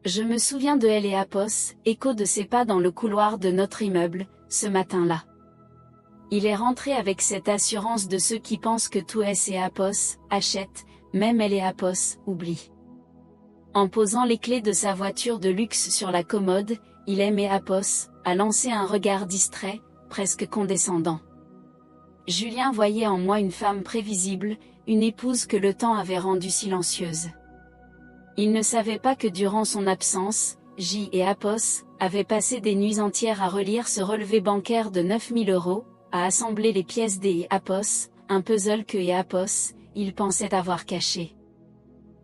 Je me souviens de elle et Apos, écho de ses pas dans le couloir de notre immeuble, ce matin-là. Il est rentré avec cette assurance de ceux qui pensent que tout est et Apos, achète, même elle et Apos, oublie. En posant les clés de sa voiture de luxe sur la commode, il aimait Apos, a lancé un regard distrait, presque condescendant. Julien voyait en moi une femme prévisible, une épouse que le temps avait rendue silencieuse. Il ne savait pas que durant son absence, J et Apos avaient passé des nuits entières à relire ce relevé bancaire de 9000 €, à assembler les pièces des Apos, un puzzle que Apos, il pensait avoir caché.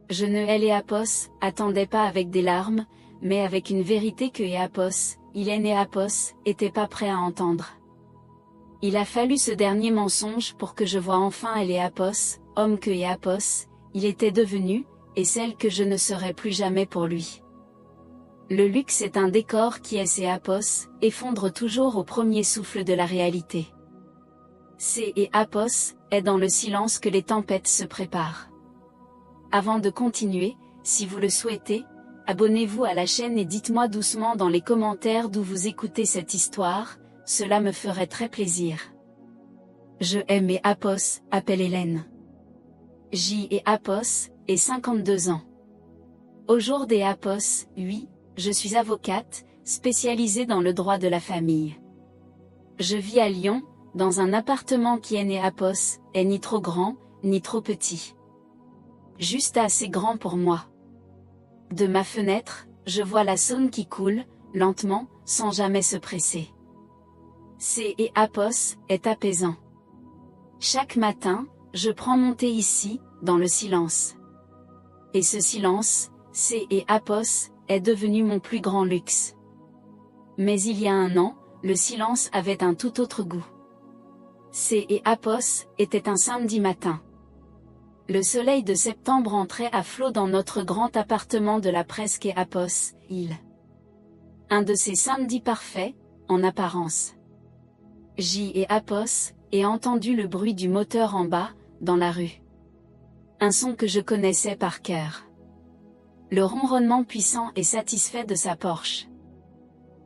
Je ne et Apos attendais pas avec des larmes, mais avec une vérité que Apos, Hélène et Apos, étaient pas prêts à entendre. Il a fallu ce dernier mensonge pour que je voie enfin elle et Apos, homme que Apos, il était devenu, et celle que je ne serai plus jamais pour lui. Le luxe est un décor qui et Apos, effondre toujours au premier souffle de la réalité. C'est et Apos, est dans le silence que les tempêtes se préparent. Avant de continuer, si vous le souhaitez, abonnez-vous à la chaîne et dites-moi doucement dans les commentaires d'où vous écoutez cette histoire, cela me ferait très plaisir. Je aime et Apos, appelle Hélène. J et Apos, et 52 ans. Au jour des Apos, oui, je suis avocate, spécialisée dans le droit de la famille. Je vis à Lyon, dans un appartement qui est né Apos, est ni trop grand, ni trop petit. Juste assez grand pour moi. De ma fenêtre, je vois la Saône qui coule, lentement, sans jamais se presser. C'est et Apos, est apaisant. Chaque matin, je prends mon thé ici, dans le silence. Et ce silence, c'est et Apos, est devenu mon plus grand luxe. Mais il y a un an, le silence avait un tout autre goût. C'est et Apos, était un samedi matin. Le soleil de septembre entrait à flot dans notre grand appartement de la Presque et Apos, il. Un de ces samedis parfaits, en apparence. J et Apos, ai entendu le bruit du moteur en bas, dans la rue. Un son que je connaissais par cœur. Le ronronnement puissant et satisfait de sa Porsche.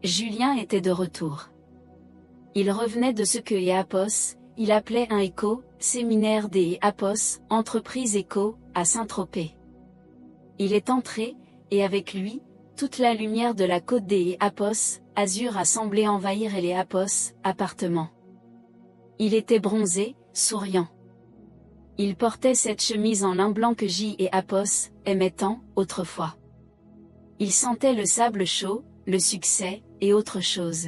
Julien était de retour. Il revenait de ce que Apos, il appelait un écho, séminaire des Apos, entreprise écho, à Saint-Tropez. Il est entré, et avec lui, toute la lumière de la côte des Apos, azur a semblé envahir les Apos, appartement. Il était bronzé, souriant. Il portait cette chemise en lin blanc que J et Apos aimaient tant, autrefois. Il sentait le sable chaud, le succès, et autre chose.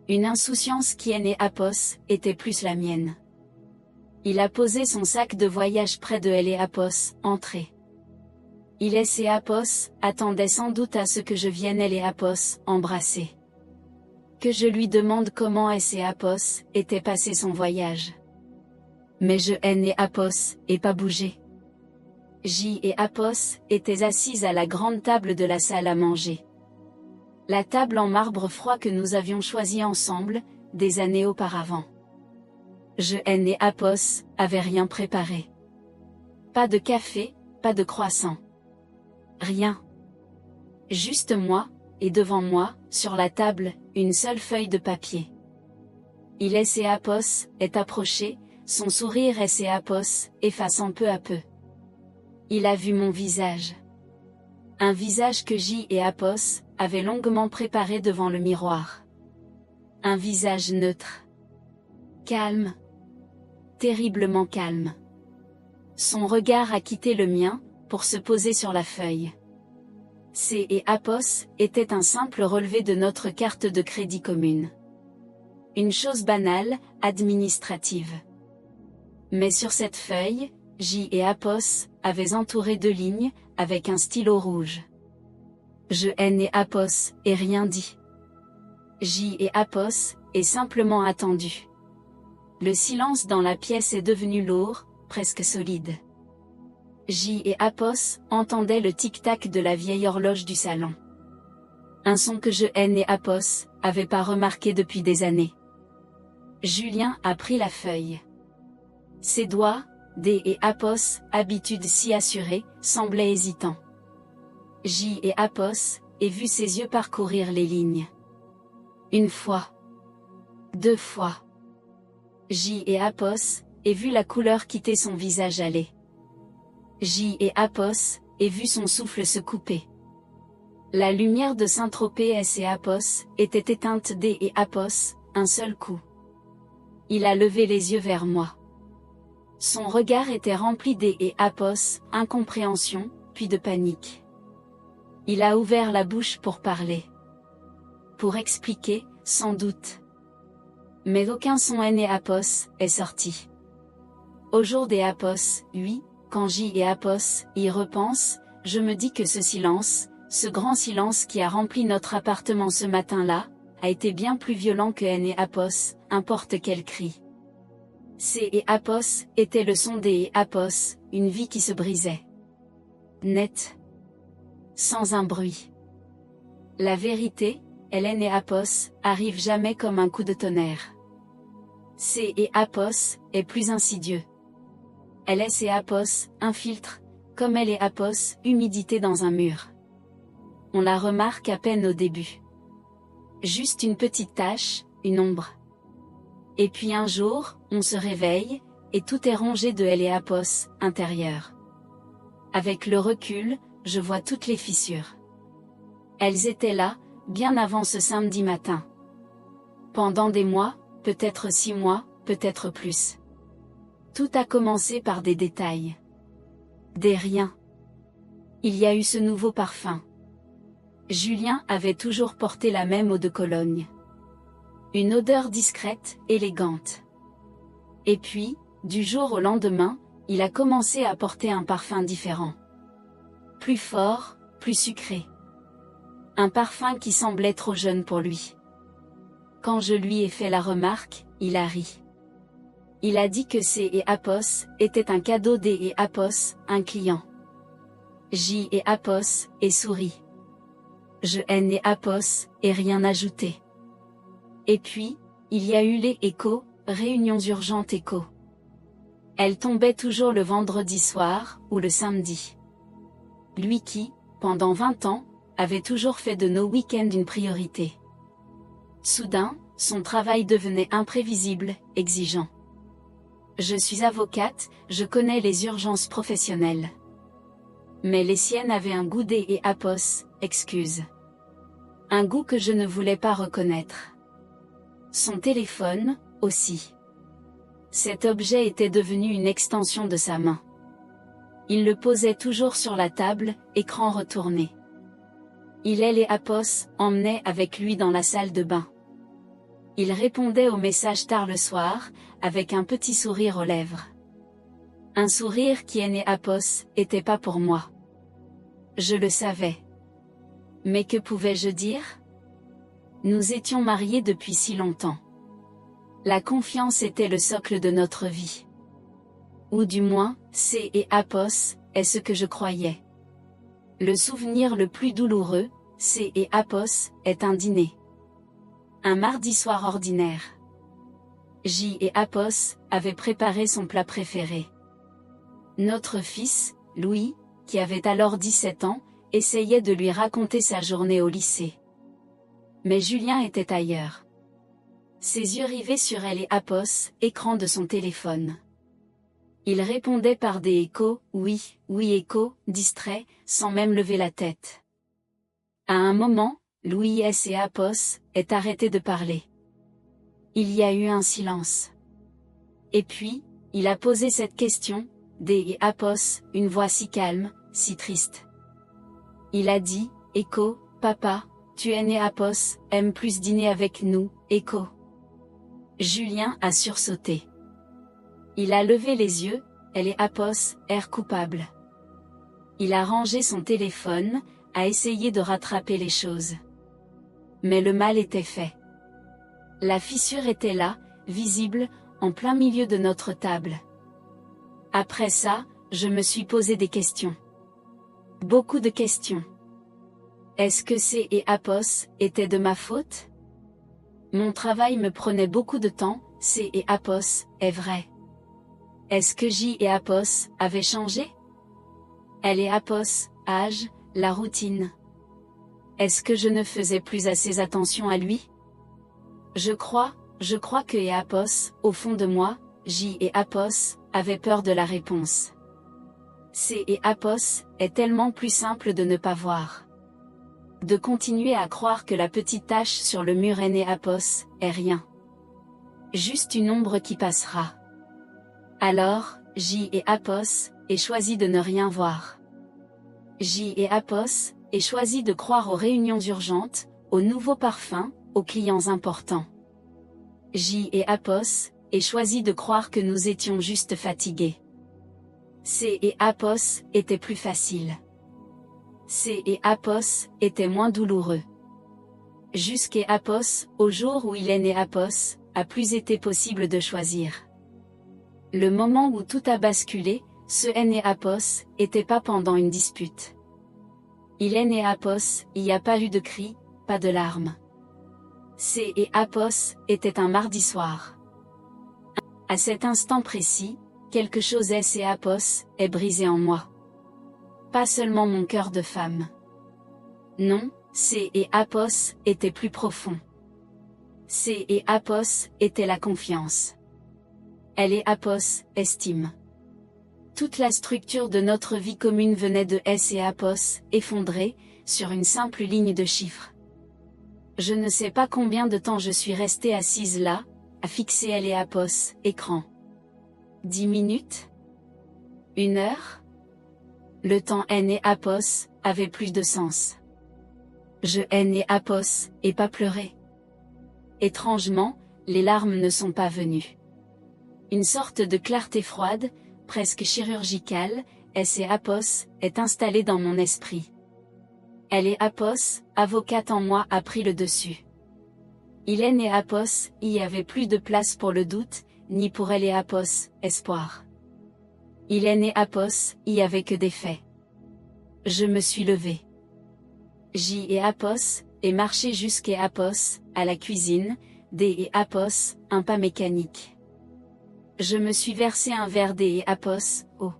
Une insouciance qui et Apos, était plus la mienne. Il a posé son sac de voyage près de elle et Apos, entré. Il et Apos, attendait sans doute à ce que je vienne elle et Apos, embrasser. Que je lui demande comment et Apos, était passé son voyage. Mais je et Apos, et pas bougé. J et Apos, étaient assises à la grande table de la salle à manger. La table en marbre froid que nous avions choisie ensemble, des années auparavant. Je et Apos, avaient rien préparé. Pas de café, pas de croissant. Rien. Juste moi, et devant moi, sur la table, une seule feuille de papier. Il et Apos, est approché, son sourire et Apos, effaçant peu à peu. Il a vu mon visage. Un visage que J et Apos, avaient longuement préparé devant le miroir. Un visage neutre. Calme. Terriblement calme. Son regard a quitté le mien, pour se poser sur la feuille. C et Apos, était un simple relevé de notre carte de crédit commune. Une chose banale, administrative. Mais sur cette feuille, J et Apos, avaient entouré 2 lignes, avec un stylo rouge. Je et Apos, et rien dit. J et Apos, et simplement attendu. Le silence dans la pièce est devenu lourd, presque solide. J et Apos, entendaient le tic-tac de la vieille horloge du salon. Un son que je et Apos, avaient pas remarqué depuis des années. Julien a pris la feuille. Ses doigts, D et Apos, habitude si assurée, semblaient hésitants. J et Apos, et vu ses yeux parcourir les lignes. Une fois. 2 fois. J et Apos, et vu la couleur quitter son visage aller. J et Apos, et vu son souffle se couper. La lumière de Saint-Tropez S et Apos, était éteinte D et Apos, un seul coup. Il a levé les yeux vers moi. Son regard était rempli D et Apos, incompréhension, puis de panique. Il a ouvert la bouche pour parler. Pour expliquer, sans doute. Mais aucun son N et Apos est sorti. Au jour des Apos, oui, quand J et Apos y repensent, je me dis que ce silence, ce grand silence qui a rempli notre appartement ce matin-là, a été bien plus violent que N et Apos, importe quel cri. C et Apos était le son D et Apos, une vie qui se brisait. Net. Sans un bruit. La vérité, N et Apos, arrive jamais comme un coup de tonnerre. C et Apos est plus insidieux. LS et Apos, un filtre, comme L et Apos, humidité dans un mur. On la remarque à peine au début. Juste une petite tache, une ombre. Et puis un jour, on se réveille, et tout est rongé de L et Apos, intérieur. Avec le recul, je vois toutes les fissures. Elles étaient là, bien avant ce samedi matin. Pendant des mois, peut-être 6 mois, peut-être plus. Tout a commencé par des détails. Des riens. Il y a eu ce nouveau parfum. Julien avait toujours porté la même eau de Cologne. Une odeur discrète, élégante. Et puis, du jour au lendemain, il a commencé à porter un parfum différent. Plus fort, plus sucré. Un parfum qui semblait trop jeune pour lui. Quand je lui ai fait la remarque, il a ri. Il a dit que C et Apos était un cadeau D et Apos, un client. J et Apos, et sourit. Je N et Apos, et rien ajouté. Et puis, il y a eu les échos, réunions urgentes échos. Elle tombait toujours le vendredi soir, ou le samedi. Lui qui, pendant 20 ans, avait toujours fait de nos week-ends une priorité. Soudain, son travail devenait imprévisible, exigeant. Je suis avocate, je connais les urgences professionnelles. Mais les siennes avaient un goût D et Apos, excuse. Un goût que je ne voulais pas reconnaître. Son téléphone, aussi. Cet objet était devenu une extension de sa main. Il le posait toujours sur la table, écran retourné. Il et Apos emmenait avec lui dans la salle de bain. Il répondait aux messages tard le soir, avec un petit sourire aux lèvres. Un sourire qui N et Apos était pas pour moi. Je le savais. Mais que pouvais-je dire? Nous étions mariés depuis si longtemps. La confiance était le socle de notre vie. Ou du moins, C et Apos est ce que je croyais. Le souvenir le plus douloureux, C et Apos, est un dîner. Un mardi soir ordinaire. J et Apos avaient préparé son plat préféré. Notre fils, Louis, qui avait alors 17 ans, essayait de lui raconter sa journée au lycée. Mais Julien était ailleurs. Ses yeux rivés sur elle et Apos, écran de son téléphone. Il répondait par des échos, oui, oui échos, distrait, sans même lever la tête. À un moment, Louis S et Apos est arrêté de parler. Il y a eu un silence. Et puis, il a posé cette question, D et Apos, une voix si calme, si triste. Il a dit, Écho, papa, tu N et Apos, aime plus dîner avec nous, Écho. Julien a sursauté. Il a levé les yeux, elle et Apos, air coupable. Il a rangé son téléphone, a essayé de rattraper les choses. Mais le mal était fait. La fissure était là, visible, en plein milieu de notre table. Après ça, je me suis posé des questions. Beaucoup de questions. Est-ce que C et Apos étaient de ma faute? Mon travail me prenait beaucoup de temps, C et Apos, est vrai. Est-ce que J et Apos avaient changé? Elle et Apos, âge, la routine. Est-ce que je ne faisais plus assez attention à lui? Je crois que Apos, au fond de moi, Apos, avait peur de la réponse. Apos est tellement plus simple de ne pas voir. De continuer à croire que la petite tache sur le mur Apos est rien. Juste une ombre qui passera. Alors, Apos, ai choisi de ne rien voir. Apos, ai choisi de croire aux réunions urgentes, aux nouveaux parfums, aux clients importants. Apos, ai choisi de croire que nous étions juste fatigués. Apos était plus facile. Apos était moins douloureux. Apos, au jour où il est né Apos, a plus été possible de choisir. Le moment où tout a basculé, ce Apos, était pas pendant une dispute. Il est né Apos, il n'y a pas eu de cris, pas de larmes. Apos était un mardi soir. À cet instant précis, quelque chose Apos est brisé en moi. Pas seulement mon cœur de femme. Non, Apos était plus profond. Apos était la confiance. Apos, estime. Toute la structure de notre vie commune venait de Apos, effondrée, sur une simple ligne de chiffres. Je ne sais pas combien de temps je suis restée assise là, à fixer Apos, écran. 10 minutes? 1 heure? Le temps Apos avait plus de sens. Je Apos, et pas pleuré. Étrangement, les larmes ne sont pas venues. Une sorte de clarté froide, presque chirurgicale, Apos, est installée dans mon esprit. Apos, avocate en moi a pris le dessus. Il est né Apos, il n'y avait plus de place pour le doute, ni pour Apos, espoir. Il est né Apos, il n'y avait que des faits. Je me suis levée. Apos, et marché jusqu'à Apos, à la cuisine, Apos, un pas mécanique. Je me suis versé un verre Apos, eau.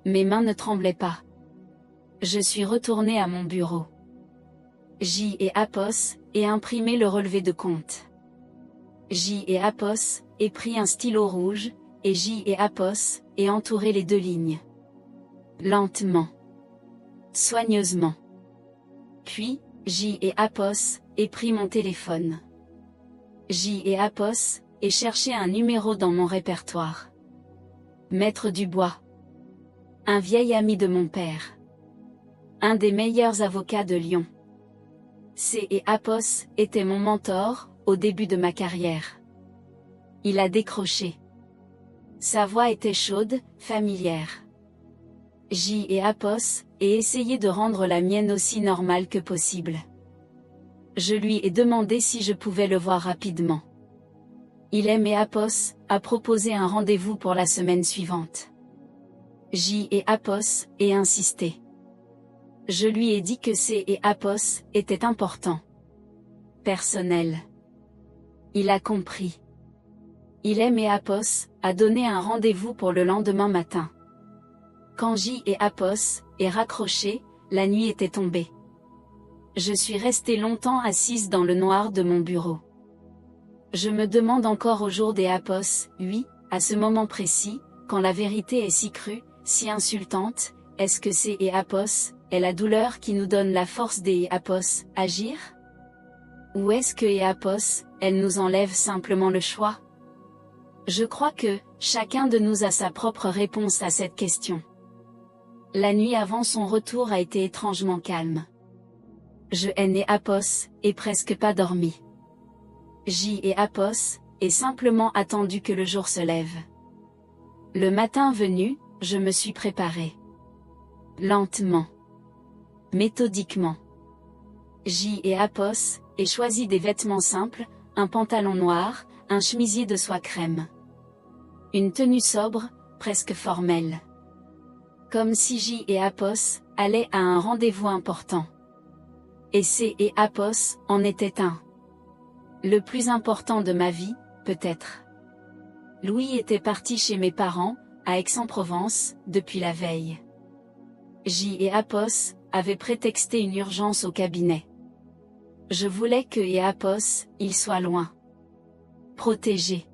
Mes mains ne tremblaient pas. Je suis retourné à mon bureau. Apos, et imprimé le relevé de compte. Apos, et pris un stylo rouge, et Apos, et entouré les 2 lignes. Lentement. Soigneusement. Puis, Apos, et pris mon téléphone. Apos, et cherché un numéro dans mon répertoire. Maître Dubois. Un vieil ami de mon père. Un des meilleurs avocats de Lyon. Apos était mon mentor, au début de ma carrière. Il a décroché. Sa voix était chaude, familière. Apos, et essayé de rendre la mienne aussi normale que possible. Je lui ai demandé si je pouvais le voir rapidement. Apos, a proposé un rendez-vous pour la semaine suivante. Apos, et insisté. Je lui ai dit que Apos était important. Personnel. Il a compris. Apos, a donné un rendez-vous pour le lendemain matin. Quand Apos est raccroché, la nuit était tombée. Je suis restée longtemps assise dans le noir de mon bureau. Je me demande encore au jour Apos, oui, à ce moment précis, quand la vérité est si crue, si insultante, est-ce que Apos est la douleur qui nous donne la force Apos, agir? Ou est-ce que Apos, elle nous enlève simplement le choix? Je crois que, chacun de nous a sa propre réponse à cette question. La nuit avant son retour a été étrangement calme. Je Apos, et presque pas dormi. Apos, et simplement attendu que le jour se lève. Le matin venu, je me suis préparée. Lentement. Méthodiquement. Apos, et choisi des vêtements simples, un pantalon noir, un chemisier de soie crème. Une tenue sobre, presque formelle. Comme si Apos allait à un rendez-vous important. Et Apos en était un. Le plus important de ma vie, peut-être. Louis était parti chez mes parents, à Aix-en-Provence, depuis la veille. Apos avait prétexté une urgence au cabinet. Je voulais que et Apos, il soit loin. Protégé.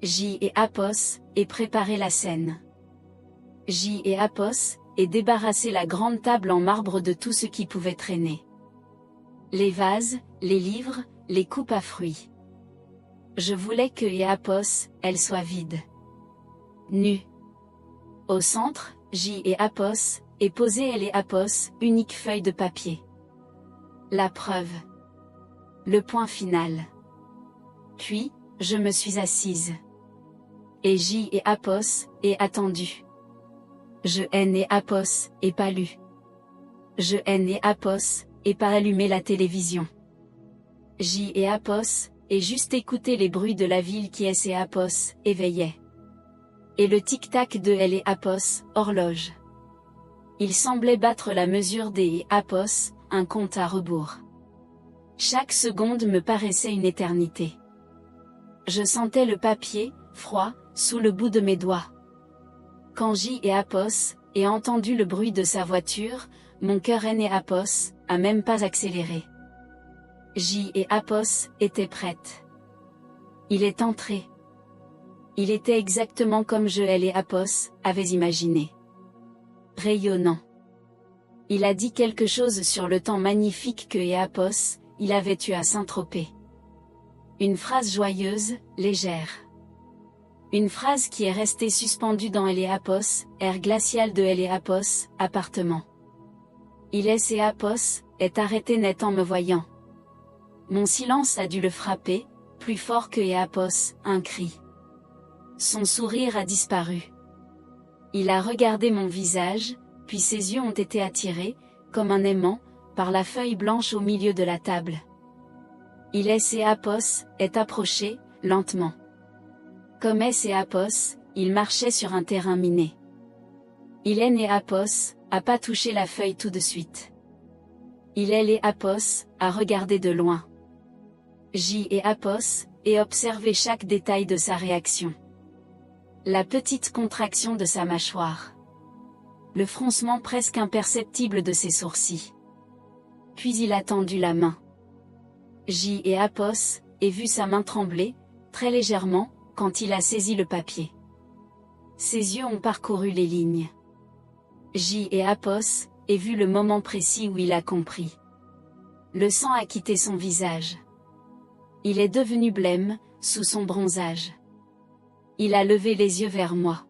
J et Apos, et préparer la scène. J et Apos, et débarrasser la grande table en marbre de tout ce qui pouvait traîner. Les vases, les livres, les coupes à fruits. Je voulais que et Apos, elle soit vide. Nue. Au centre, J et Apos, et posée elle et Apos, unique feuille de papier. La preuve. Le point final. Puis, je me suis assise. Et J et Apos, et attendu. Je haine et Apos, et pas lu. Je haine et Apos, et pas allumé la télévision. J et Apos, et juste écouter les bruits de la ville qui est et Apos, éveillait. Et le tic-tac de elle et Apos, horloge. Il semblait battre la mesure des et Apos, un compte à rebours. Chaque seconde me paraissait une éternité. Je sentais le papier, froid, sous le bout de mes doigts. Quand J et Apos, et entendu le bruit de sa voiture, mon cœur et Apos, a même pas accéléré. J et Apos, étaient prêtes. Il est entré. Il était exactement comme je et Apos, avais imaginé. Rayonnant. Il a dit quelque chose sur le temps magnifique que et Apos, il avait eu à Saint-Tropez. Une phrase joyeuse, légère. Une phrase qui est restée suspendue dans elle et Apos, air glacial de elle et Apos, appartement. Il est et Apos, est arrêté net en me voyant. Mon silence a dû le frapper, plus fort que et Apos, un cri. Son sourire a disparu. Il a regardé mon visage, puis ses yeux ont été attirés, comme un aimant, par la feuille blanche au milieu de la table. Il est et Apos, est approché, lentement. Comme est et Apos, il marchait sur un terrain miné. Il est et Apos, a pas touché la feuille tout de suite. Il est et Apos, a regardé de loin. J et Apos, et observé chaque détail de sa réaction. La petite contraction de sa mâchoire. Le froncement presque imperceptible de ses sourcils. Puis il a tendu la main. J et Apos, et vu sa main trembler, très légèrement, quand il a saisi le papier. Ses yeux ont parcouru les lignes. J et Apos, et vu le moment précis où il a compris. Le sang a quitté son visage. Il est devenu blême, sous son bronzage. Il a levé les yeux vers moi.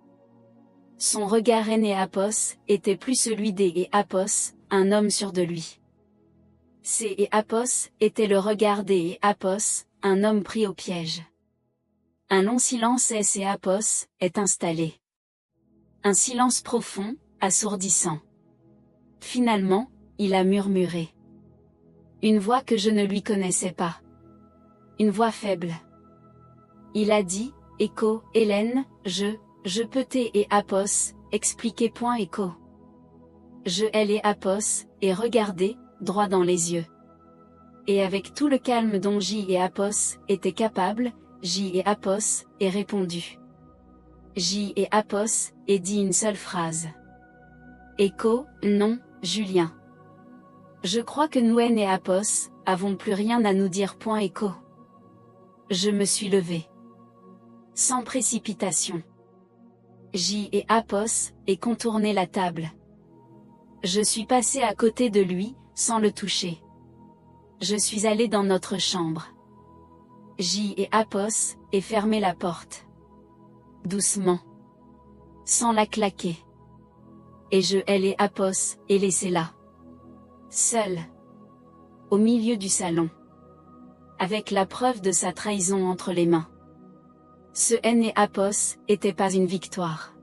Son regard et Apos, était plus celui des et Apos, un homme sûr de lui. Ses et Apos, était le regard des et Apos, un homme pris au piège. Un long silence et Apos, est installé. Un silence profond, assourdissant. Finalement, il a murmuré. Une voix que je ne lui connaissais pas. Une voix faible. Il a dit, Écho, Hélène, je peux et Apos, expliquer point Écho. Je elle et Apos, et regardé, droit dans les yeux. Et avec tout le calme dont J et Apos, étaient capables, J et Apos, et répondu. J et Apos, et dit une seule phrase. Écho, non, Julien. Je crois que nous et Apos, avons plus rien à nous dire point Écho. Je me suis levé. Sans précipitation. J et Apos, et contourné la table. Je suis passé à côté de lui, sans le toucher. Je suis allé dans notre chambre. J et Apos, et fermé la porte. Doucement. Sans la claquer. Et je elle et Apos, et laissé là. Seul. Au milieu du salon. Avec la preuve de sa trahison entre les mains. Ce N et Apos, était pas une victoire.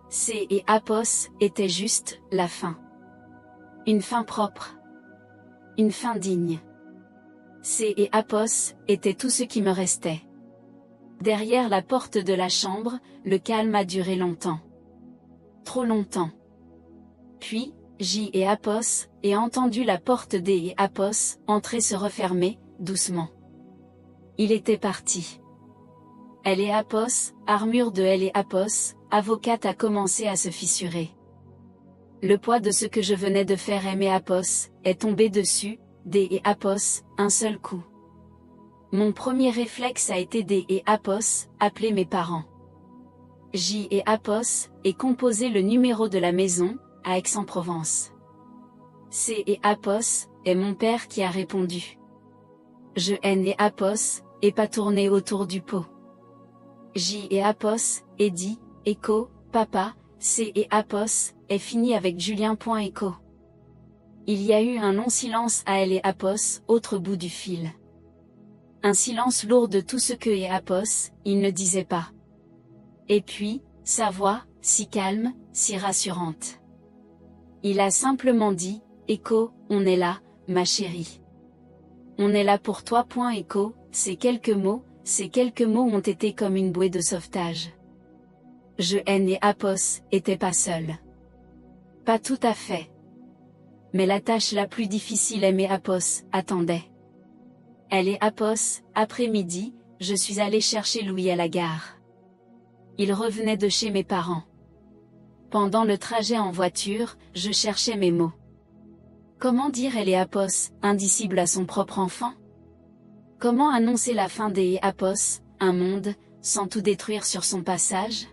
C et Apos, était juste, la fin. Une fin propre. Une fin digne. C et Apos, était tout ce qui me restait. Derrière la porte de la chambre, le calme a duré longtemps. Trop longtemps. Puis, J et Apos, et entendu la porte D et Apos, entrer se refermer, doucement. Il était parti. Elle et Apos, armure de elle et Apos, avocate a commencé à se fissurer. Le poids de ce que je venais de faire M et Apos est tombé dessus, D et Apos, un seul coup. Mon premier réflexe a été D et Apos, appeler mes parents. J et Apos, et composer le numéro de la maison, à Aix-en-Provence. C et Apos, est mon père qui a répondu. Je N et Apos, et pas tourné autour du pot. J et Apos, et dit, écho, papa, C et Apos, est fini avec Julien.écho. Il y a eu un long silence à L et Apos, autre bout du fil. Un silence lourd de tout ce que et Apos, il ne disait pas. Et puis, sa voix, si calme, si rassurante. Il a simplement dit, écho, on est là, ma chérie. On est là pour toi. Écho, ces quelques mots ont été comme une bouée de sauvetage. Je N et Apos, étaient pas seuls. Pas tout à fait. Mais la tâche la plus difficile M et Apos, attendait. Elle et Apos, après-midi, je suis allée chercher Louis à la gare. Il revenait de chez mes parents. Pendant le trajet en voiture, je cherchais mes mots. Comment dire Elle et Apos, indicible à son propre enfant? Comment annoncer la fin des Apos, un monde, sans tout détruire sur son passage?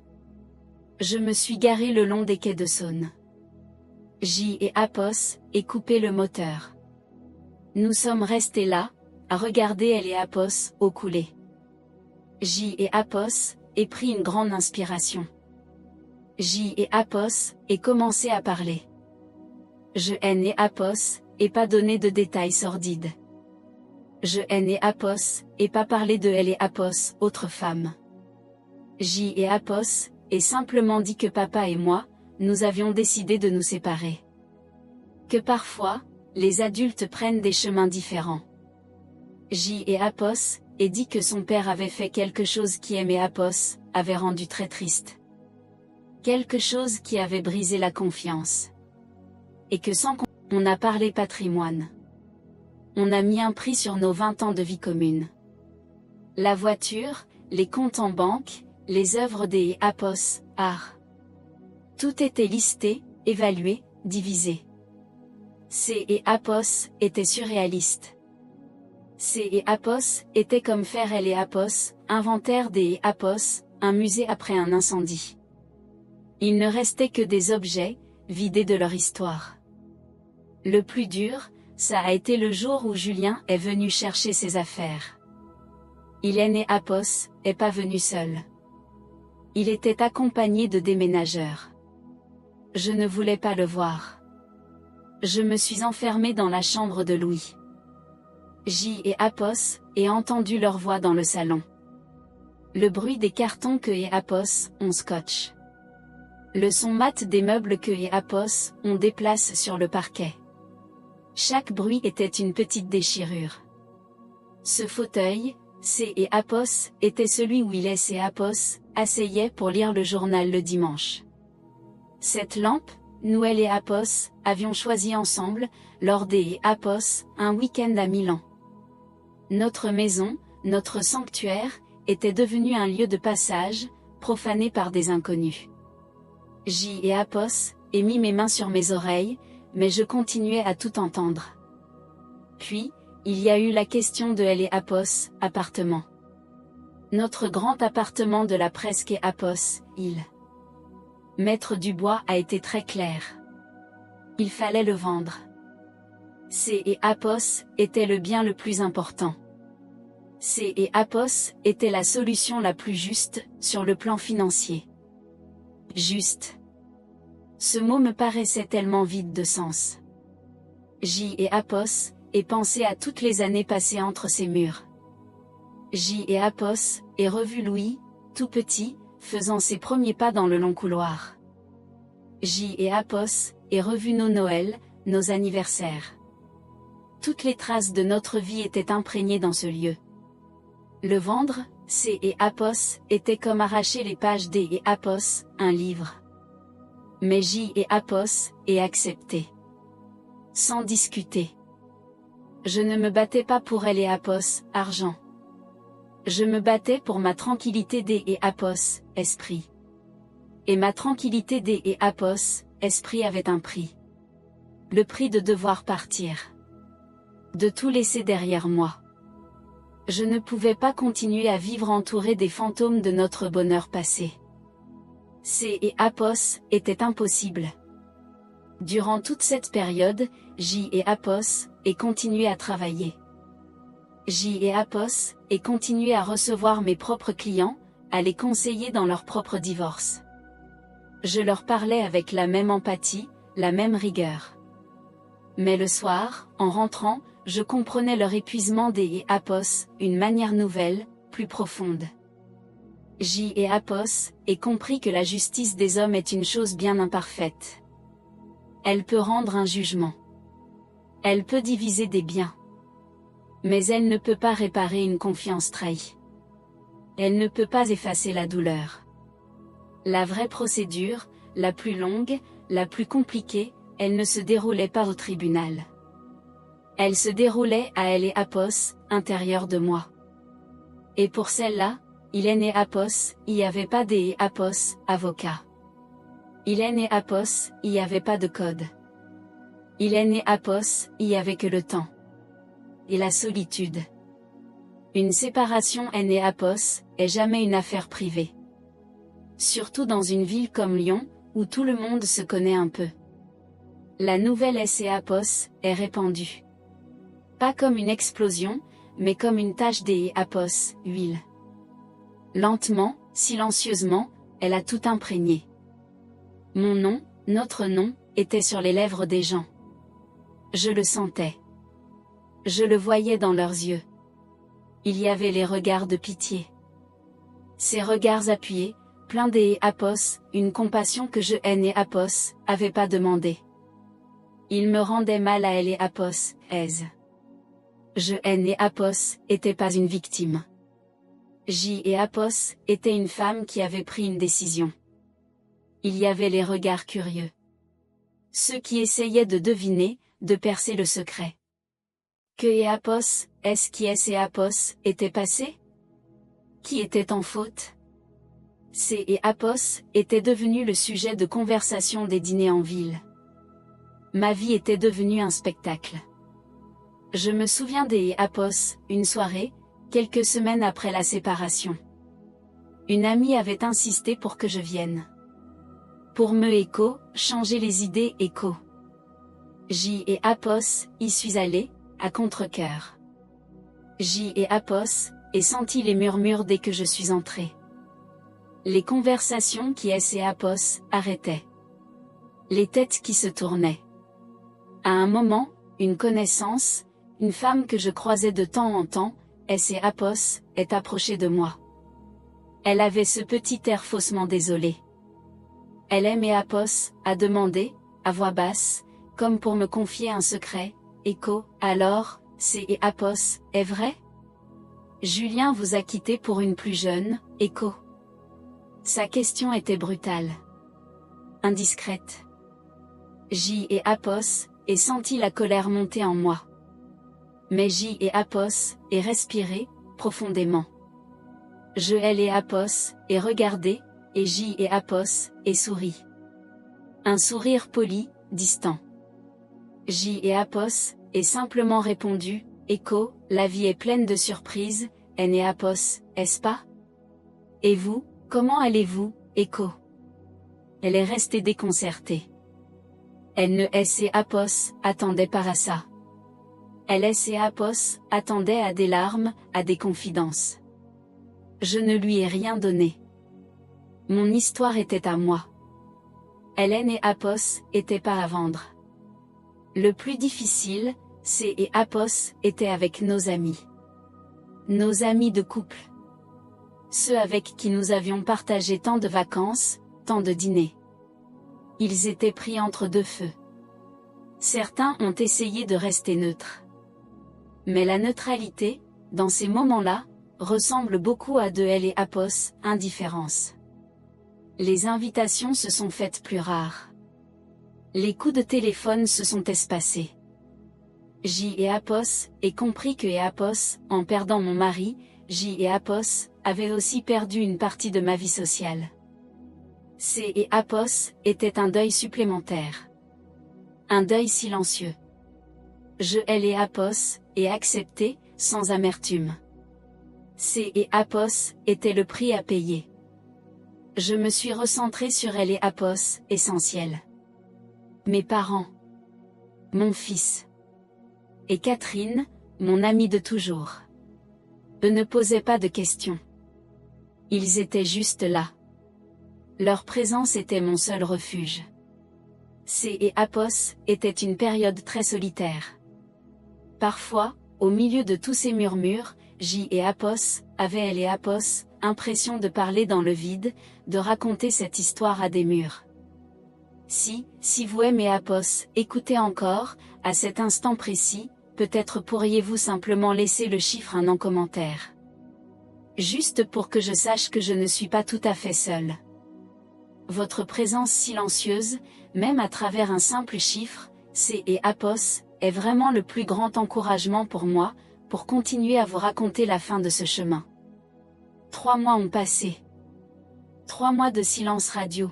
Je me suis garé le long des quais de Saône. J et Apos, et coupé le moteur. Nous sommes restés là, à regarder Elle et Apos, au couler. J et Apos, et pris une grande inspiration. J et Apos, et commencé à parler. Je N et Apos, et pas donné de détails sordides. Je N et Apos, et pas parlé de Elle et Apos, autre femme. J et Apos, et simplement dit que papa et moi, nous avions décidé de nous séparer. Que parfois, les adultes prennent des chemins différents. J et Apos, et dit que son père avait fait quelque chose qui M et Apos, avait rendu très triste. Quelque chose qui avait brisé la confiance. Et que sans qu'on a parlé patrimoine. On a mis un prix sur nos 20 ans de vie commune. La voiture, les comptes en banque, les œuvres des Apos, art. Tout était listé, évalué, divisé. C et Apos étaient surréalistes. C et Apos étaient comme faire Elle et Apos, inventaire des Apos, un musée après un incendie. Il ne restait que des objets, vidés de leur histoire. Le plus dur, ça a été le jour où Julien est venu chercher ses affaires. Il est né Apos, est pas venu seul. Il était accompagné de déménageurs. Je ne voulais pas le voir. Je me suis enfermée dans la chambre de Louis. J et Apos, et entendu leur voix dans le salon. Le bruit des cartons que et Apos, on scotche. Le son mat des meubles que et Apos, on déplace sur le parquet. Chaque bruit était une petite déchirure. Ce fauteuil, C et Apos, était celui où il et Apos, asseyait pour lire le journal le dimanche. Cette lampe, nous Elle et Apos, avions choisi ensemble, lors des Apos, un week-end à Milan. Notre maison, notre sanctuaire, était devenue un lieu de passage, profané par des inconnus. J et Apos, ai mis mes mains sur mes oreilles, mais je continuais à tout entendre. Puis, il y a eu la question de Elle et Apos, appartement. Notre grand appartement de la presque Apos, il. Maître Dubois a été très clair. Il fallait le vendre. C et Apos était le bien le plus important. C et Apos était la solution la plus juste, sur le plan financier. Juste. Ce mot me paraissait tellement vide de sens. J et Apos, et pensé à toutes les années passées entre ces murs. J et Apos, et revu Louis, tout petit, faisant ses premiers pas dans le long couloir. J et Apos, et revu nos Noëls, nos anniversaires. Toutes les traces de notre vie étaient imprégnées dans ce lieu. Le vendre, C et Apos, était comme arracher les pages D et Apos, un livre. Mais J et Apos, et accepté. Sans discuter. Je ne me battais pas pour Elle et Apos, argent. Je me battais pour ma tranquillité D et Apos, esprit. Et ma tranquillité D et Apos, esprit avait un prix. Le prix de devoir partir. De tout laisser derrière moi. Je ne pouvais pas continuer à vivre entouré des fantômes de notre bonheur passé. Et Apos était impossible. Durant toute cette période, et Apos et continué à travailler. Et Apos et continué à recevoir mes propres clients, à les conseiller dans leur propre divorce. Je leur parlais avec la même empathie, la même rigueur. Mais le soir, en rentrant, je comprenais leur épuisement des Apos, une manière nouvelle, plus profonde. Et Apos et compris que la justice des hommes est une chose bien imparfaite. Elle peut rendre un jugement. Elle peut diviser des biens. Mais elle ne peut pas réparer une confiance trahie. Elle ne peut pas effacer la douleur. La vraie procédure, la plus longue, la plus compliquée, elle ne se déroulait pas au tribunal. Elle se déroulait à elle et Apos, intérieur de moi. Et pour celle-là, il est né Apos, il n'y avait pas des Apos, avocat. Il est né Apos, il n'y avait pas de code. Il est né Apos, il n'y avait que le temps. Et la solitude. Une séparation est née Apos, est jamais une affaire privée. Surtout dans une ville comme Lyon, où tout le monde se connaît un peu. La nouvelle Apos est répandue. Pas comme une explosion, mais comme une tache des Apos, huile. Lentement, silencieusement, elle a tout imprégné. Mon nom, notre nom, était sur les lèvres des gens. Je le sentais. Je le voyais dans leurs yeux. Il y avait les regards de pitié. Ces regards appuyés, pleins des Apos, une compassion que je et Apos, avait pas demandé. Ils me rendaient mal à elle et Apos, aise. Je et Apos, était pas une victime. Et Apos, était une femme qui avait pris une décision. Il y avait les regards curieux. Ceux qui essayaient de deviner, de percer le secret. Que Apos, est-ce qui et Apos, était passé? Qui était en faute? Et Apos, était devenu le sujet de conversation des dîners en ville. Ma vie était devenue un spectacle. Je me souviens des Apos, une soirée, quelques semaines après la séparation. Une amie avait insisté pour que je vienne. Pour me changer les idées et Apos, y suis allée, à contre-cœur. Et Apos, et senti les murmures dès que je suis entrée. Les conversations qui et Apos, arrêtaient. Les têtes qui se tournaient. À un moment, une connaissance, une femme que je croisais de temps en temps, et Apos, est approchée de moi. Elle avait ce petit air faussement désolé. Elle aimait Apos, a demandé, à voix basse, comme pour me confier un secret, alors, et Apos, est vrai? Julien vous a quitté pour une plus jeune, Sa question était brutale. Indiscrète. Et Apos, et senti la colère monter en moi. Mais et Apos, et respiré, profondément. Je et Apos, et regardé, et et Apos, et sourit. Un sourire poli, distant. Et Apos, et simplement répondu, la vie est pleine de surprises, et Apos, est-ce pas? Et vous, comment allez-vous, Elle est restée déconcertée. Elle ne et Apos, attendait pas à ça. Elle et Apos, attendait à des larmes, à des confidences. Je ne lui ai rien donné. Mon histoire était à moi. Hélène et Apos, étaient pas à vendre. Le plus difficile, et Apos, étaient avec nos amis. Nos amis de couple. Ceux avec qui nous avions partagé tant de vacances, tant de dîners. Ils étaient pris entre deux feux. Certains ont essayé de rester neutres. Mais la neutralité, dans ces moments-là, ressemble beaucoup à de elle et Apos, indifférence. Les invitations se sont faites plus rares. Les coups de téléphone se sont espacés. Et Apos, et compris que Apos, en perdant mon mari, et Apos, avait aussi perdu une partie de ma vie sociale. C et Apos était un deuil supplémentaire. Un deuil silencieux. Je et Apos, et accepté, sans amertume. C et Apos était le prix à payer. Je me suis recentré sur elle et Apos, essentiel. Mes parents. Mon fils. Et Catherine, mon amie de toujours. Eux ne posaient pas de questions. Ils étaient juste là. Leur présence était mon seul refuge. C et Apos était une période très solitaire. Parfois, au milieu de tous ces murmures, J et Apos, avaient elle et Apos, impression de parler dans le vide, de raconter cette histoire à des murs. Si vous aimez Apos, écoutez encore, à cet instant précis, peut-être pourriez-vous simplement laisser le chiffre 1 en commentaire. Juste pour que je sache que je ne suis pas tout à fait seule. Votre présence silencieuse, même à travers un simple chiffre, C et Apos, est vraiment le plus grand encouragement pour moi, pour continuer à vous raconter la fin de ce chemin. 3 mois ont passé. 3 mois de silence radio.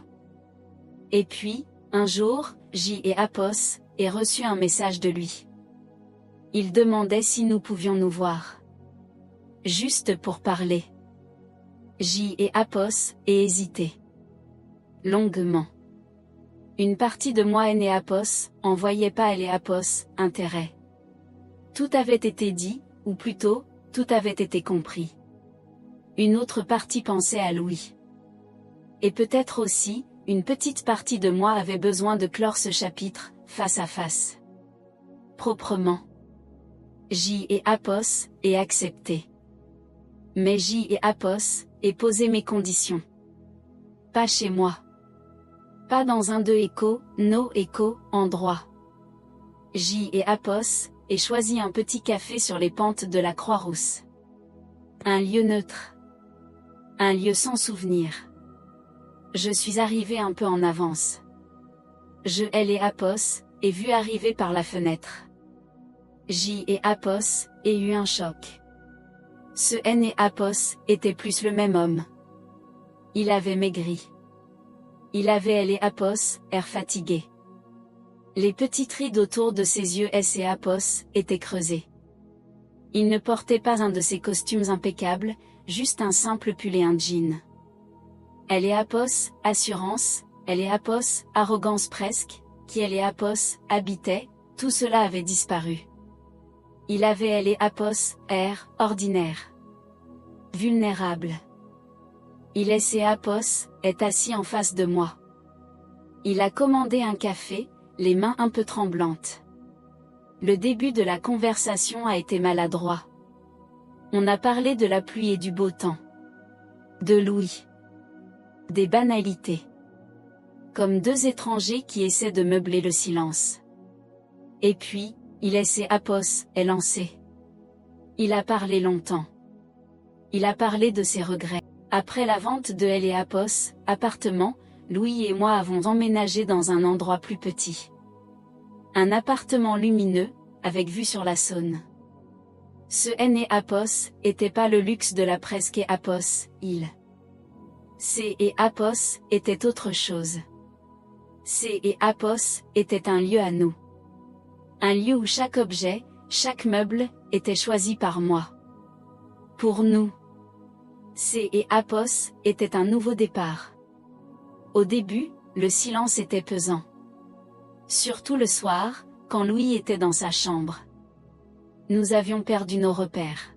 Et puis, un jour, J et Apos, aient reçu un message de lui. Il demandait si nous pouvions nous voir. Juste pour parler. J et Apos, aient hésité. Longuement. Une partie de moi et Apos, en voyait pas elle et Apos, intérêt. Tout avait été dit, ou plutôt, tout avait été compris. Une autre partie pensait à Louis. Et peut-être aussi, une petite partie de moi avait besoin de clore ce chapitre, face à face. Proprement. J et Apos, aient accepté. Mais J et Apos, aient posé mes conditions. Pas chez moi. Pas dans un de no endroit. J et Apos, aient choisi un petit café sur les pentes de la Croix-Rousse. Un lieu neutre. Un lieu sans souvenir. Je suis arrivé un peu en avance. Je et Apos, ai vu arriver par la fenêtre. J et Apos, ai eu un choc. Ce N et Apos, était plus le même homme. Il avait maigri. Il avait elle et Apos, air fatigué. Les petites rides autour de ses yeux S et Apos, étaient creusées. Il ne portait pas un de ses costumes impeccables, juste un simple pull et un jean. Elle et Apos, assurance, elle et Apos, arrogance presque, qui elle et Apos, habitait, tout cela avait disparu. Il avait elle et Apos, air, ordinaire. Vulnérable. Il et Apos, est assis en face de moi. Il a commandé un café, les mains un peu tremblantes. Le début de la conversation a été maladroit. On a parlé de la pluie et du beau temps. De Louis. Des banalités. Comme deux étrangers qui essaient de meubler le silence. Et puis, il et Apos, est lancé. Il a parlé longtemps. Il a parlé de ses regrets. Après la vente de elle et Apos, appartement, Louis et moi avons emménagé dans un endroit plus petit. Un appartement lumineux, avec vue sur la Saône. Ce N et Apos, était pas le luxe de la presque et Apos, il. C et Apos, était autre chose. C et Apos, était un lieu à nous. Un lieu où chaque objet, chaque meuble, était choisi par moi. Pour nous. C et Apos, était un nouveau départ. Au début, le silence était pesant. Surtout le soir, quand Louis était dans sa chambre. Nous avions perdu nos repères.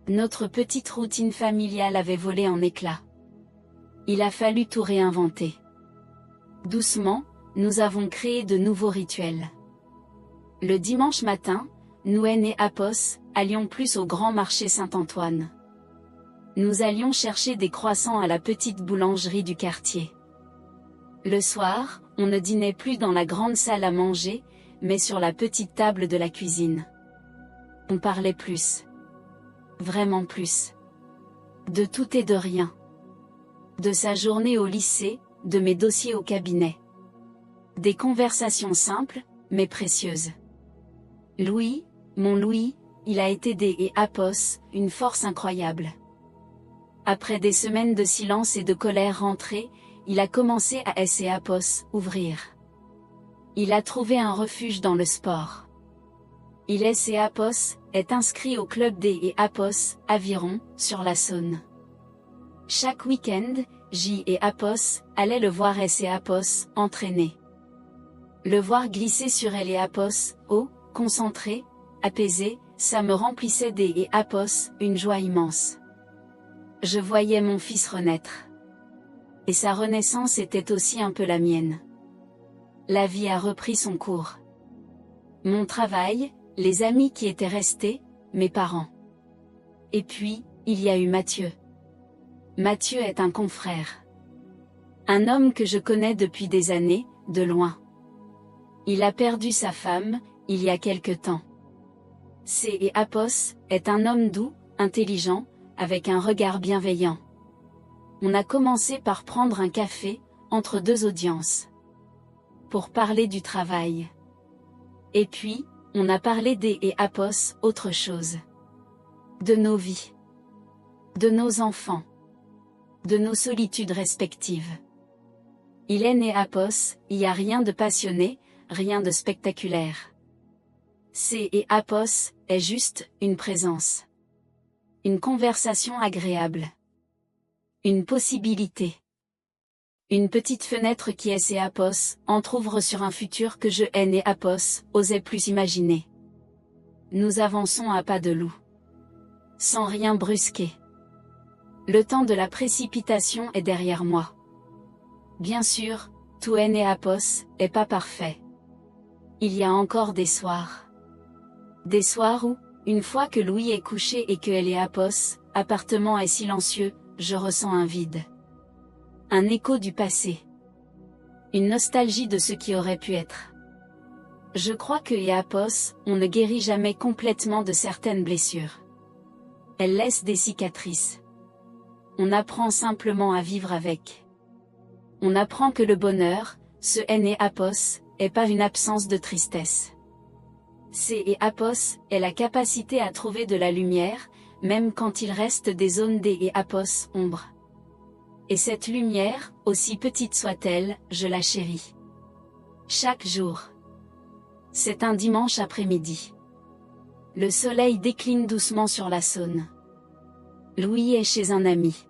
Notre petite routine familiale avait volé en éclats. Il a fallu tout réinventer. Doucement, nous avons créé de nouveaux rituels. Le dimanche matin, nous et Apos, allions plus au grand marché Saint-Antoine. Nous allions chercher des croissants à la petite boulangerie du quartier. Le soir, on ne dînait plus dans la grande salle à manger, mais sur la petite table de la cuisine. On parlait plus. Vraiment plus. De tout et de rien. De sa journée au lycée, de mes dossiers au cabinet. Des conversations simples, mais précieuses. Louis, mon Louis, il a été des et Apos, une force incroyable. Après des semaines de silence et de colère rentrée, il a commencé à ouvrir. Il a trouvé un refuge dans le sport. Il est inscrit au club des Aviron, sur la Saône. Chaque week-end, allait le voir entraîner. Le voir glisser sur concentré, apaisé, ça me remplissait une joie immense. Je voyais mon fils renaître. Et sa renaissance était aussi un peu la mienne. La vie a repris son cours. Mon travail, les amis qui étaient restés, mes parents. Et puis, il y a eu Mathieu. Mathieu est un confrère. Un homme que je connais depuis des années, de loin. Il a perdu sa femme, il y a quelque temps. Est un homme doux, intelligent, avec un regard bienveillant. On a commencé par prendre un café, entre deux audiences. Pour parler du travail. Et puis, on a parlé autre chose. De nos vies. De nos enfants. De nos solitudes respectives. Il est né il n'y a rien de passionné, rien de spectaculaire. Est juste, une présence. Une conversation agréable. Une possibilité. Une petite fenêtre qui entr'ouvre sur un futur que je osais plus imaginer. Nous avançons à pas de loup. Sans rien brusquer. Le temps de la précipitation est derrière moi. Bien sûr, tout est pas parfait. Il y a encore des soirs. Des soirs où, une fois que Louis est couché et que appartement est silencieux, je ressens un vide. Un écho du passé. Une nostalgie de ce qui aurait pu être. Je crois que on ne guérit jamais complètement de certaines blessures. Elles laissent des cicatrices. On apprend simplement à vivre avec. On apprend que le bonheur, est pas une absence de tristesse. Est la capacité à trouver de la lumière, même quand il reste des zones ombre. Et cette lumière, aussi petite soit-elle, je la chéris. Chaque jour. C'est un dimanche après-midi. Le soleil décline doucement sur la Saône. Louis est chez un ami.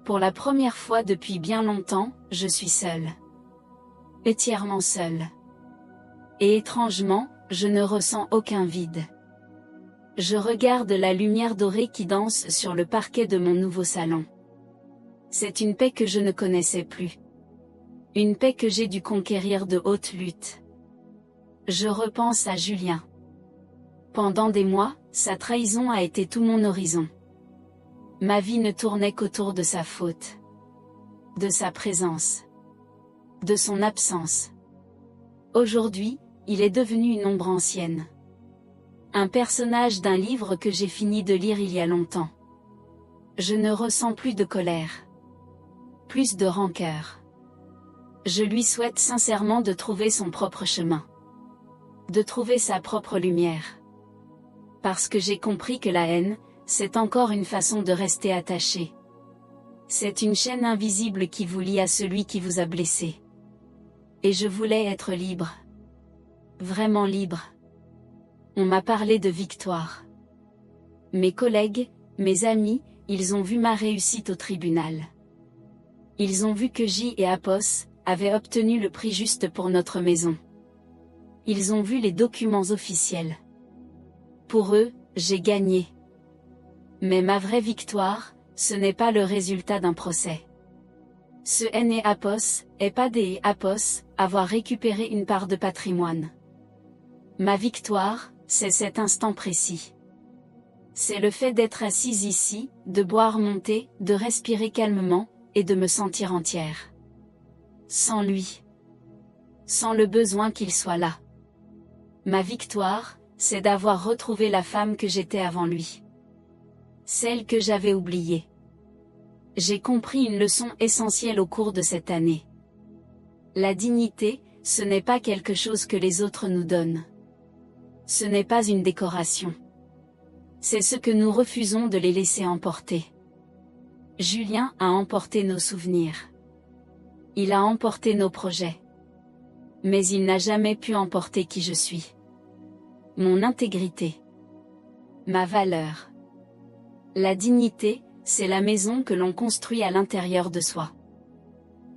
Pour la première fois depuis bien longtemps, je suis seule. Entièrement seule. Et étrangement, je ne ressens aucun vide. Je regarde la lumière dorée qui danse sur le parquet de mon nouveau salon. C'est une paix que je ne connaissais plus. Une paix que j'ai dû conquérir de haute lutte. Je repense à Julien. Pendant des mois, sa trahison a été tout mon horizon. Ma vie ne tournait qu'autour de sa faute. De sa présence. De son absence. Aujourd'hui, il est devenu une ombre ancienne. Un personnage d'un livre que j'ai fini de lire il y a longtemps. Je ne ressens plus de colère. Plus de rancœur. Je lui souhaite sincèrement de trouver son propre chemin. De trouver sa propre lumière. Parce que j'ai compris que la haine, c'est encore une façon de rester attaché. C'est une chaîne invisible qui vous lie à celui qui vous a blessé. Et je voulais être libre. Vraiment libre. On m'a parlé de victoire. Mes collègues, mes amis, ils ont vu ma réussite au tribunal. Ils ont vu que avaient obtenu le prix juste pour notre maison. Ils ont vu les documents officiels. Pour eux, j'ai gagné. Mais ma vraie victoire, ce n'est pas le résultat d'un procès. Ce est pas des avoir récupéré une part de patrimoine. Ma victoire, c'est cet instant précis. C'est le fait d'être assise ici, de boire mon thé, de respirer calmement, et de me sentir entière. Sans lui. Sans le besoin qu'il soit là. Ma victoire, c'est d'avoir retrouvé la femme que j'étais avant lui. Celle que j'avais oubliée. J'ai compris une leçon essentielle au cours de cette année. La dignité, ce n'est pas quelque chose que les autres nous donnent. Ce n'est pas une décoration. C'est ce que nous refusons de les laisser emporter. Julien a emporté nos souvenirs. Il a emporté nos projets. Mais il n'a jamais pu emporter qui je suis. Mon intégrité. Ma valeur. La dignité, c'est la maison que l'on construit à l'intérieur de soi.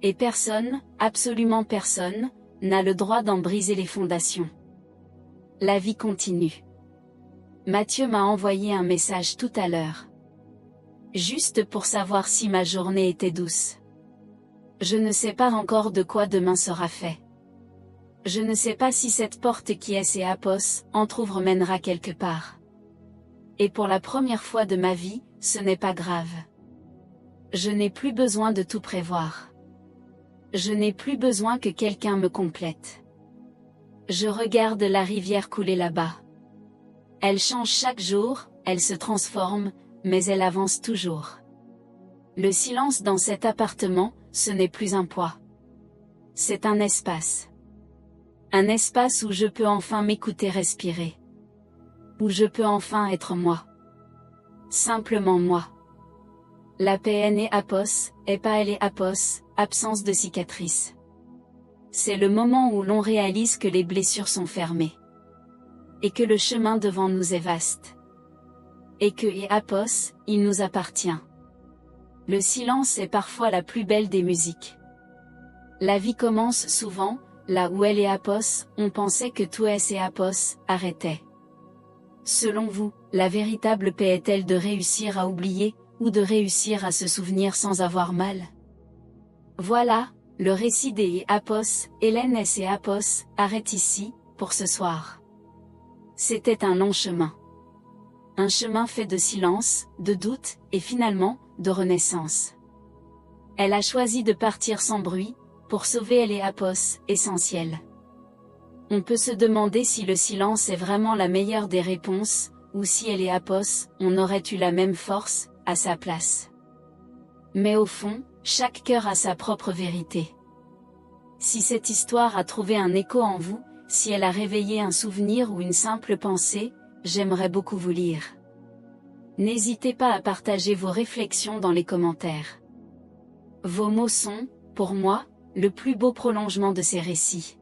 Et personne, absolument personne, n'a le droit d'en briser les fondations. La vie continue. Mathieu m'a envoyé un message tout à l'heure. Juste pour savoir si ma journée était douce. Je ne sais pas encore de quoi demain sera fait. Je ne sais pas si cette porte qui est et Apos entr'ouvre mènera quelque part. Et pour la première fois de ma vie, ce n'est pas grave. Je n'ai plus besoin de tout prévoir. Je n'ai plus besoin que quelqu'un me complète. Je regarde la rivière couler là-bas. Elle change chaque jour, elle se transforme, mais elle avance toujours. Le silence dans cet appartement, ce n'est plus un poids. C'est un espace. Un espace où je peux enfin m'écouter respirer. Où je peux enfin être moi. Simplement moi. La PN et Apos, et pas elle et Apos, absence de cicatrices. C'est le moment où l'on réalise que les blessures sont fermées. Et que le chemin devant nous est vaste. Et que et Apos, il nous appartient. Le silence est parfois la plus belle des musiques. La vie commence souvent, là où elle et Apos, on pensait que tout est et Apos, arrêtait. Selon vous, la véritable paix est-elle de réussir à oublier, ou de réussir à se souvenir sans avoir mal? Voilà, le récit des Apos, Hélène et Apos, arrête ici, pour ce soir. C'était un long chemin. Un chemin fait de silence, de doute, et finalement, de renaissance. Elle a choisi de partir sans bruit, pour sauver elle et Apos, essentiel. On peut se demander si le silence est vraiment la meilleure des réponses, ou si elle et Apos, on aurait eu la même force, à sa place. Mais au fond, chaque cœur a sa propre vérité. Si cette histoire a trouvé un écho en vous, si elle a réveillé un souvenir ou une simple pensée, j'aimerais beaucoup vous lire. N'hésitez pas à partager vos réflexions dans les commentaires. Vos mots sont, pour moi, le plus beau prolongement de ces récits.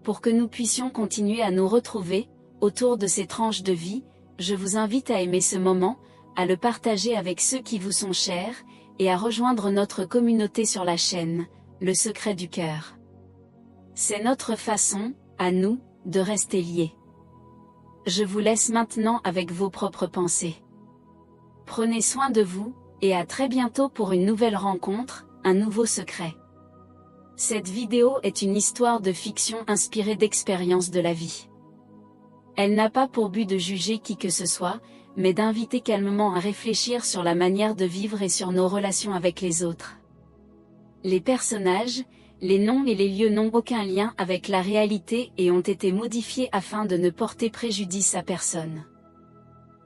Pour que nous puissions continuer à nous retrouver, autour de ces tranches de vie, je vous invite à aimer ce moment, à le partager avec ceux qui vous sont chers, et à rejoindre notre communauté sur la chaîne, Le Secret du Cœur. C'est notre façon, à nous, de rester liés. Je vous laisse maintenant avec vos propres pensées. Prenez soin de vous, et à très bientôt pour une nouvelle rencontre, un nouveau secret. Cette vidéo est une histoire de fiction inspirée d'expériences de la vie. Elle n'a pas pour but de juger qui que ce soit, mais d'inviter calmement à réfléchir sur la manière de vivre et sur nos relations avec les autres. Les personnages, les noms et les lieux n'ont aucun lien avec la réalité et ont été modifiés afin de ne porter préjudice à personne.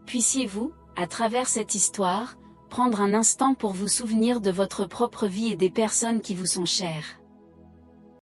Puissiez-vous, à travers cette histoire, prendre un instant pour vous souvenir de votre propre vie et des personnes qui vous sont chères.